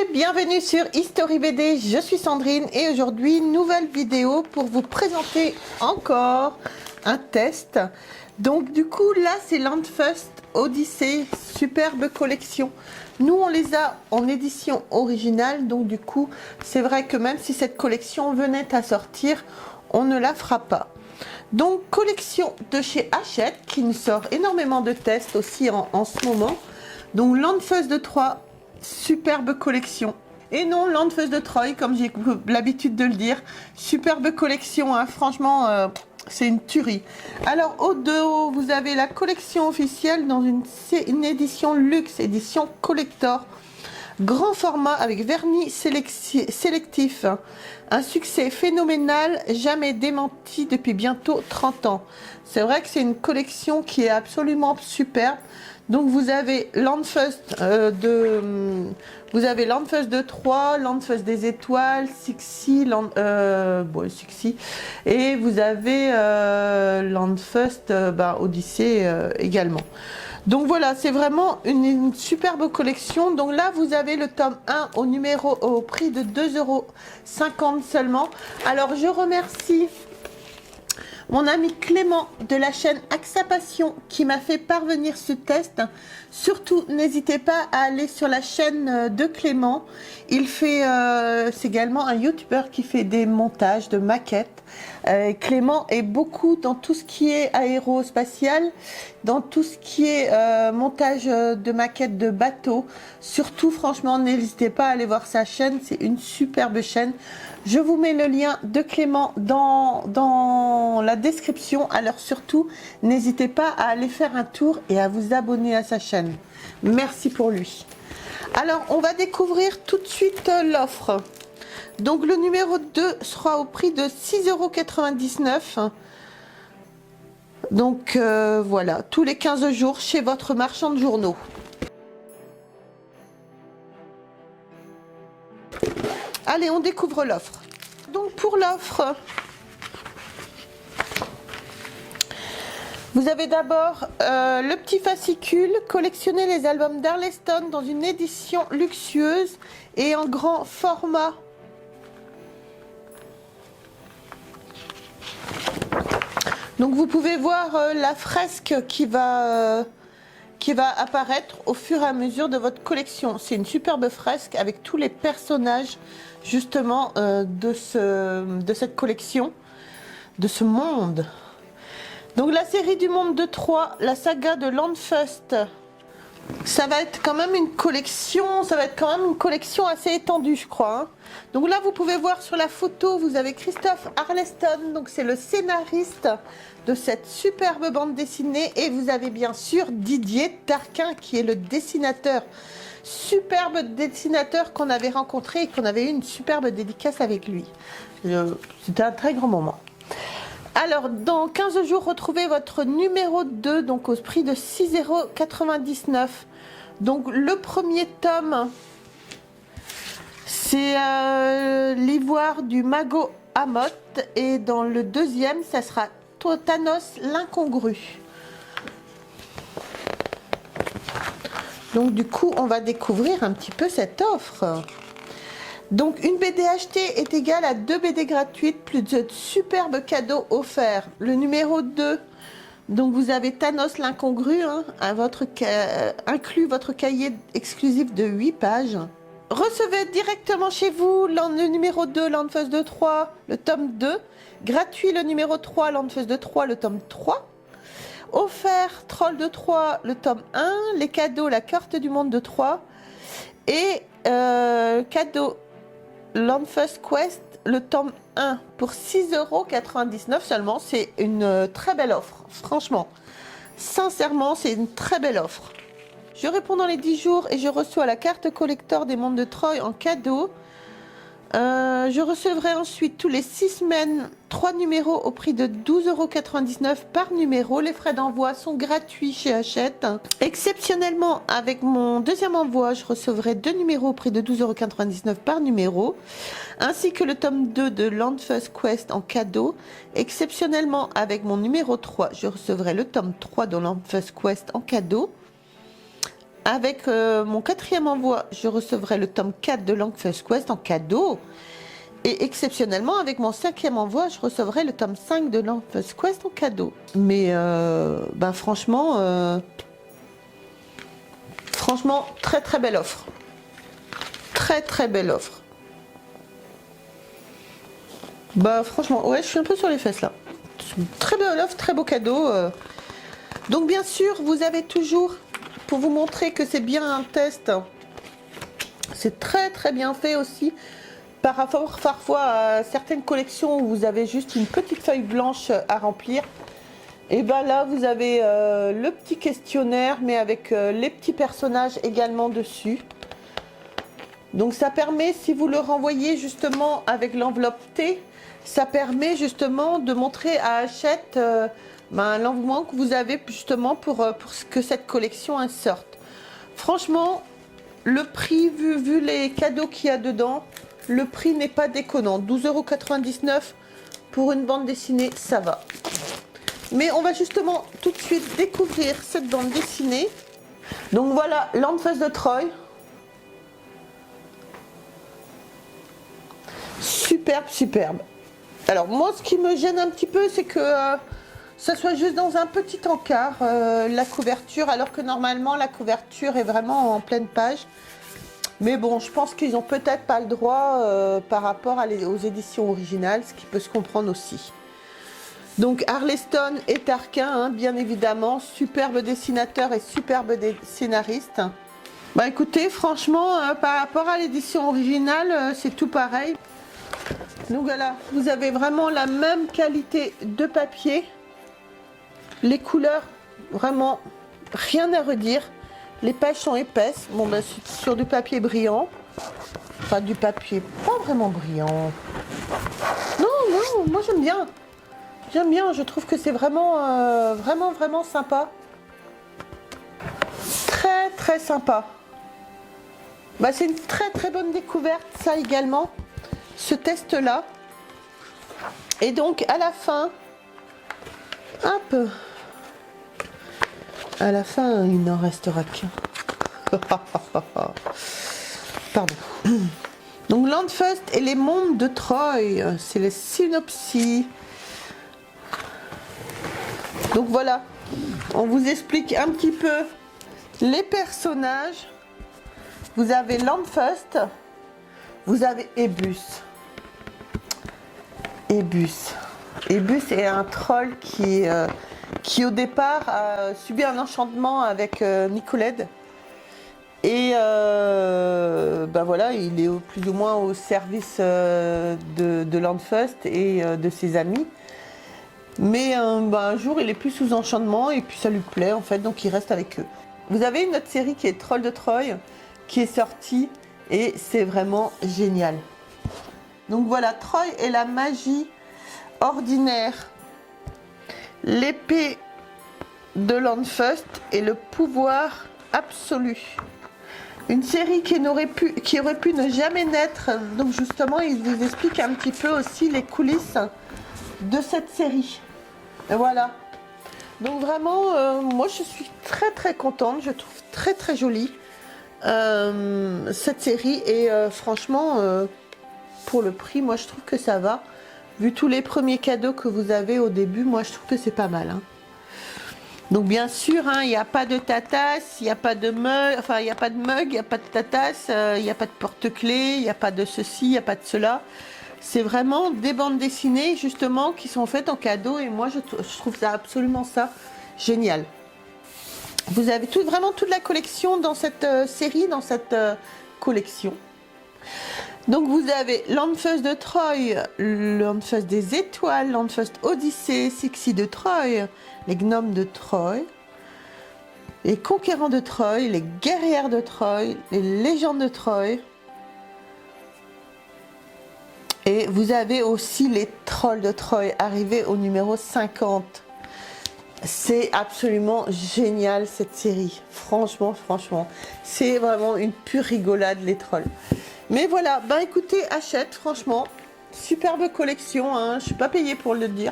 et bienvenue sur History BD, je suis Sandrine et aujourd'hui nouvelle vidéo pour vous présenter encore un test. Donc du coup là c'est Landfust Odyssey, superbe collection. Nous on les a en édition originale, donc du coup c'est vrai que même si cette collection venait à sortir, on ne la fera pas. Donc collection de chez Hachette qui nous sort énormément de tests aussi en ce moment. Donc Landfust de Troyes, superbe collection. Et non, Landfust de Troyes, comme j'ai l'habitude de le dire, superbe collection, hein. Franchement, c'est une tuerie. Alors au dos, vous avez la collection officielle dans une édition luxe, édition collector. Grand format avec vernis sélectif. Un succès phénoménal, jamais démenti depuis bientôt 30 ans. C'est vrai que c'est une collection qui est absolument superbe. Donc vous avez Landfust de Troyes, Landfust des étoiles, Sixi, Sixi, et vous avez Landfust Odyssey également. Donc voilà, c'est vraiment une superbe collection. Donc là, vous avez le tome 1 au prix de 2,50 € seulement. Alors, je remercie mon ami Clément de la chaîne AXA Passion qui m'a fait parvenir ce test. Surtout, n'hésitez pas à aller sur la chaîne de Clément. Il fait, c'est également un youtubeur qui fait des montages de maquettes. Clément est beaucoup dans tout ce qui est aérospatial, dans tout ce qui est montage de maquettes de bateaux. Surtout, franchement, n'hésitez pas à aller voir sa chaîne. C'est une superbe chaîne. Je vous mets le lien de Clément dans la description. Alors surtout, n'hésitez pas à aller faire un tour et à vous abonner à sa chaîne. Merci pour lui. Alors, on va découvrir tout de suite l'offre. Donc, le numéro 2 sera au prix de 6,99 €. Donc, voilà, tous les 15 jours chez votre marchand de journaux. Allez, on découvre l'offre. Donc pour l'offre, vous avez d'abord le petit fascicule, collectionner les albums d'Arleston dans une édition luxueuse et en grand format. Donc vous pouvez voir la fresque qui va apparaître au fur et à mesure de votre collection. C'est une superbe fresque avec tous les personnages justement de cette collection, de ce monde. Donc la série du monde de Troyes, la saga de Landfust. Ça va être quand même une collection, assez étendue, je crois, hein. Donc là, vous pouvez voir sur la photo, vous avez Christophe Arleston, donc c'est le scénariste de cette superbe bande dessinée, et vous avez bien sûr Didier Tarquin qui est le dessinateur, superbe dessinateur qu'on avait rencontré et qu'on avait eu une superbe dédicace avec lui. C'était un très grand moment. Alors, dans 15 jours, retrouvez votre numéro 2, donc au prix de 6,99 €. Donc, le premier tome, c'est l'ivoire du Mago Amot. Et dans le deuxième, ça sera Thanos l'incongru. Donc, du coup, on va découvrir un petit peu cette offre. Donc, une BD achetée est égale à 2 BD gratuites, plus de superbes cadeaux offerts. Le numéro 2, donc vous avez Thanos l'incongru, hein, inclus votre cahier exclusif de 8 pages. Recevez directement chez vous le numéro 2, Landfust de Troyes, le tome 2. Gratuit le numéro 3, Landfust de Troyes, le tome 3. Offert, Troll de Troyes, le tome 1. Les cadeaux, la carte du monde de Troyes. Et cadeau, Landfust Quest, le tome 1 pour 6,99 € seulement. C'est une très belle offre, franchement. Sincèrement, c'est une très belle offre. Je réponds dans les 10 jours et je reçois la carte collector des mondes de Troyes en cadeau. Je recevrai ensuite tous les 6 semaines 3 numéros au prix de 12,99 € par numéro. Les frais d'envoi sont gratuits chez Hachette. Exceptionnellement, avec mon deuxième envoi, je recevrai 2 numéros au prix de 12,99 € par numéro, ainsi que le tome 2 de Landfust Quest en cadeau. Exceptionnellement, avec mon numéro 3, je recevrai le tome 3 de Landfust Quest en cadeau. avec mon 4e envoi, je recevrai le tome 4 de Langfest Quest en cadeau. Et exceptionnellement, avec mon 5e envoi, je recevrai le tome 5 de Langfest Quest en cadeau. Mais ben franchement, très très belle offre. Très très belle offre. Bah franchement, ouais, je suis un peu sur les fesses là. Très belle offre, très beau cadeau. Donc bien sûr, vous avez toujours, pour vous montrer que c'est bien un test, c'est très très bien fait aussi. Par rapport parfois à certaines collections où vous avez juste une petite feuille blanche à remplir. Et ben là, vous avez le petit questionnaire, mais avec les petits personnages également dessus. Donc ça permet, si vous le renvoyez justement avec l'enveloppe T, ça permet justement de montrer à Hachette l'engouement que vous avez justement pour que cette collection elle sorte. Franchement, le prix, vu les cadeaux qu'il y a dedans, le prix n'est pas déconnant. 12,99 € pour une bande dessinée, ça va. Mais on va justement tout de suite découvrir cette bande dessinée. Donc voilà, Landfest de Troy. Superbe, superbe. Alors moi, ce qui me gêne un petit peu, c'est que ça soit juste dans un petit encart, la couverture, alors que normalement, la couverture est vraiment en pleine page. Mais bon, je pense qu'ils n'ont peut-être pas le droit par rapport aux éditions originales, ce qui peut se comprendre aussi. Donc Arleston et Tarquin, hein, bien évidemment, superbe dessinateur et superbe scénariste. Bah écoutez, franchement, par rapport à l'édition originale, c'est tout pareil. Donc voilà, vous avez vraiment la même qualité de papier. Les couleurs, vraiment, rien à redire. Les pages sont épaisses. Bon, ben, c'est sur du papier brillant. Enfin, du papier pas vraiment brillant. Non, non, moi j'aime bien. J'aime bien, je trouve que c'est vraiment, vraiment sympa. Très, très sympa. Bah, c'est une très, très bonne découverte, ça également. Ce test-là. Et donc, à la fin, hop, à la fin, il n'en restera qu'un. Pardon. Donc, Landfest et les mondes de Troy, c'est le synopsis. Donc voilà, on vous explique un petit peu les personnages. Vous avez Landfest, vous avez Ebus. Ebus est un troll qui au départ a subi un enchantement avec Nicolette. Et ben voilà, il est plus ou moins au service de Landfest et de ses amis. Mais un jour, il est plus sous enchantement et puis ça lui plaît en fait, donc il reste avec eux. Vous avez une autre série qui est Troll de Troy, qui est sortie et c'est vraiment génial. Donc voilà, Troy et la magie ordinaire, l'épée de Landfest et le pouvoir absolu. Une série qui aurait pu ne jamais naître. Donc justement, il vous explique un petit peu aussi les coulisses de cette série. Et voilà. Donc vraiment, moi je suis très très contente. Je trouve très très jolie cette série. Et franchement, pour le prix, moi je trouve que ça va. Vu tous les premiers cadeaux que vous avez au début, moi je trouve que c'est pas mal. Hein. Donc bien sûr, il n'y a pas de tatas, il n'y a pas de mug, il n'y a pas de mug, il n'y a pas de tatas, il n'y a pas de porte-clés, il n'y a pas de ceci, il n'y a pas de cela. C'est vraiment des bandes dessinées justement qui sont faites en cadeau et moi je trouve ça absolument ça génial. Vous avez vraiment toute la collection dans cette série, dans cette collection. Donc vous avez Landfest de Troy, Landfest des étoiles, Landfest Odyssée, Sixie de Troy, les gnomes de Troy, les conquérants de Troy, les guerrières de Troy, les légendes de Troy. Et vous avez aussi les trolls de Troy arrivés au numéro 50. C'est absolument génial cette série. Franchement, c'est vraiment une pure rigolade les trolls. Mais voilà, bah écoutez, Hachette, franchement, superbe collection, hein. Je suis pas payée pour le dire.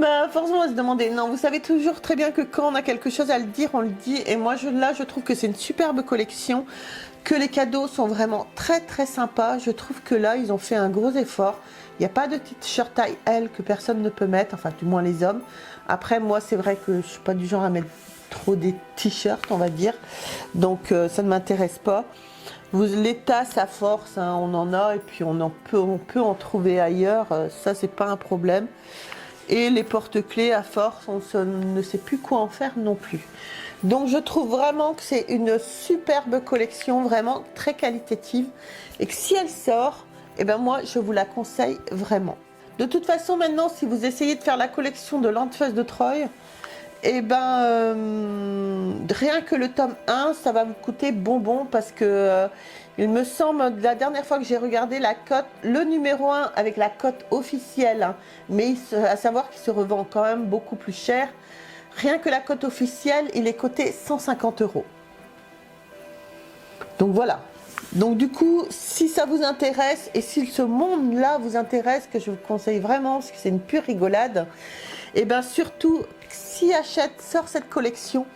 Bah, forcément, on va se demander. Non, vous savez toujours très bien que quand on a quelque chose à le dire, on le dit. Et moi, là, je trouve que c'est une superbe collection, que les cadeaux sont vraiment très très sympas. Je trouve que là, ils ont fait un gros effort. Il n'y a pas de t-shirt taille L que personne ne peut mettre, enfin, du moins les hommes. Après, moi, c'est vrai que je suis pas du genre à mettre trop des t-shirts, on va dire. Donc, ça ne m'intéresse pas. Les tasses à force, hein, on en a et puis on peut en trouver ailleurs. Ça, c'est pas un problème. Et les porte-clés à force, ne sait plus quoi en faire non plus. Donc je trouve vraiment que c'est une superbe collection, vraiment très qualitative. Et que si elle sort, eh ben moi je vous la conseille vraiment. De toute façon maintenant, si vous essayez de faire la collection de l'Antifaz de Troyes, eh ben rien que le tome 1, ça va vous coûter bonbon parce que il me semble, la dernière fois que j'ai regardé la cote, le numéro 1 avec la cote officielle, hein, mais à savoir qu'il se revend quand même beaucoup plus cher. Rien que la cote officielle, il est coté 150 €. Donc voilà. Donc du coup, si ça vous intéresse et si ce monde-là vous intéresse, que je vous conseille vraiment, parce que c'est une pure rigolade, et bien surtout, si Hachette sort cette collection,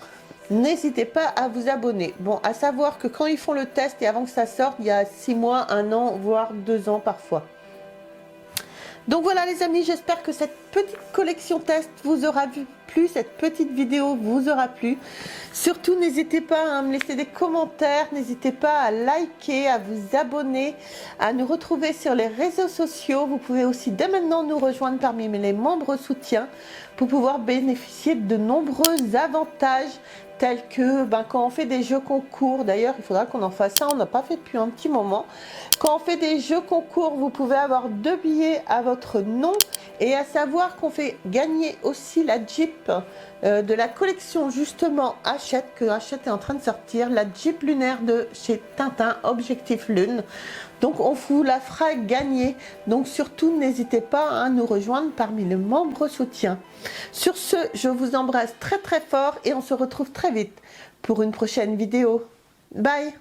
n'hésitez pas à vous abonner. Bon, à savoir que quand ils font le test et avant que ça sorte, il y a 6 mois, 1 an, voire 2 ans parfois. Donc voilà les amis, j'espère que cette petite collection test vous aura plu, cette petite vidéo vous aura plu. Surtout n'hésitez pas à me laisser des commentaires, n'hésitez pas à liker, à vous abonner, à nous retrouver sur les réseaux sociaux. Vous pouvez aussi dès maintenant nous rejoindre parmi les membres soutiens pour pouvoir bénéficier de nombreux avantages tels que quand on fait des jeux concours, d'ailleurs il faudra qu'on en fasse ça, on n'a pas fait depuis un petit moment. Quand on fait des jeux concours, vous pouvez avoir 2 billets à votre nom et à savoir qu'on fait gagner aussi la Jeep de la collection justement Hachette, que Hachette est en train de sortir, la Jeep lunaire de chez Tintin, Objectif Lune. Donc on vous la fera gagner, donc surtout n'hésitez pas à nous rejoindre parmi les membres soutiens. Sur ce, je vous embrasse très très fort et on se retrouve très vite pour une prochaine vidéo. Bye!